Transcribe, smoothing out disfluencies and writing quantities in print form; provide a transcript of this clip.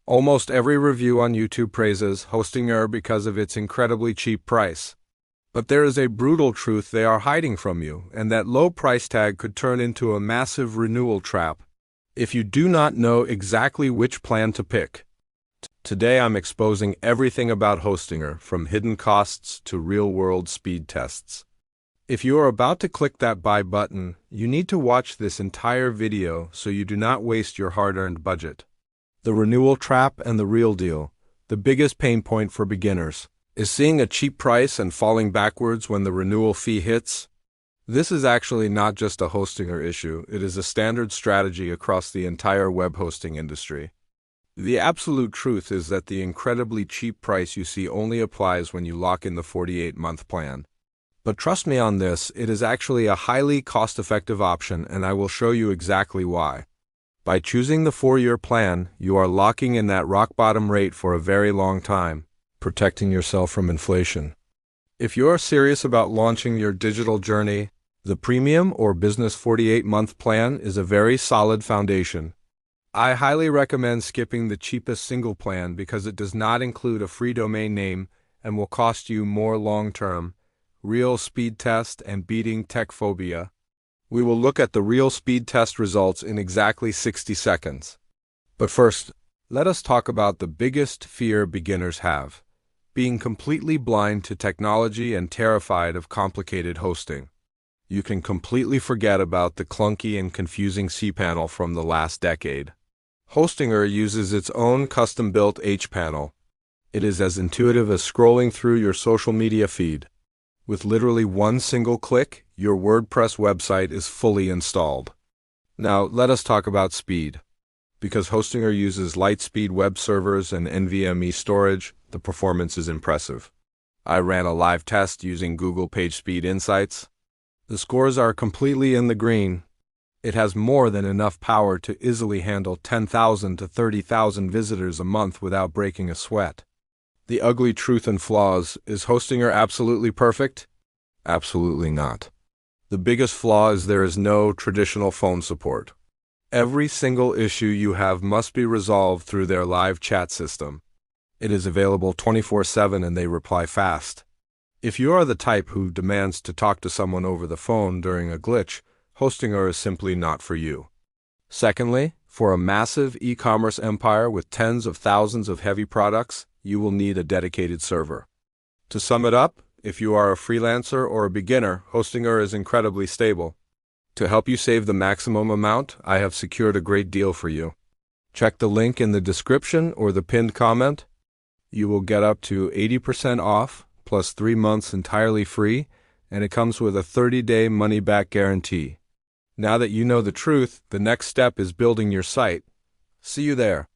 Almost every review on YouTube praises Hostinger because of its incredibly cheap price. But there is a brutal truth they are hiding from you, and that low price tag could turn into a massive renewal trap if you do not know exactly which plan to pick. Today I'm exposing everything about Hostinger, from hidden costs to real-world speed tests. If you are about to click that buy button, you need to watch this entire video so you do not waste your hard-earned budget. The renewal trap and the real deal. The biggest pain point for beginners is seeing a cheap price and falling backwards when the renewal fee hits. This is actually not just a Hostinger issue, it is a standard strategy across the entire web hosting industry. The absolute truth is that the incredibly cheap price you see only applies when you lock in the 48-month plan. But trust me on this, it is actually a highly cost-effective option, and I will show you exactly why. By choosing the 4-year plan, you are locking in that rock-bottom rate for a very long time, protecting yourself from inflation. If you are serious about launching your digital journey, the premium or business 48-month plan is a very solid foundation. I highly recommend skipping the cheapest single plan because it does not include a free domain name and will cost you more long-term. Real speed test and beating tech phobia. We will look at the real speed test results in exactly 60 seconds. But first, let us talk about the biggest fear beginners have: being completely blind to technology and terrified of complicated hosting. You can completely forget about the clunky and confusing cPanel from the last decade. Hostinger uses its own custom-built hPanel. It is as intuitive as scrolling through your social media feed. With literally one single click, your WordPress website is fully installed. Now, let us talk about speed. Because Hostinger uses Lightspeed web servers and NVMe storage, the performance is impressive. I ran a live test using Google PageSpeed Insights. The scores are completely in the green. It has more than enough power to easily handle 10,000 to 30,000 visitors a month without breaking a sweat. The ugly truth and flaws: is Hostinger absolutely perfect? Absolutely not. The biggest flaw is there is no traditional phone support. Every single issue you have must be resolved through their live chat system. It is available 24/7 and they reply fast. If you are the type who demands to talk to someone over the phone during a glitch, Hostinger is simply not for you. Secondly, for a massive e-commerce empire with tens of thousands of heavy products, you will need a dedicated server. To sum it up, if you are a freelancer or a beginner, Hostinger is incredibly stable. To help you save the maximum amount, I have secured a great deal for you. Check the link in the description or the pinned comment. You will get up to 80% off, plus 3 months entirely free, and it comes with a 30-day money-back guarantee. Now that you know the truth, the next step is building your site. See you there.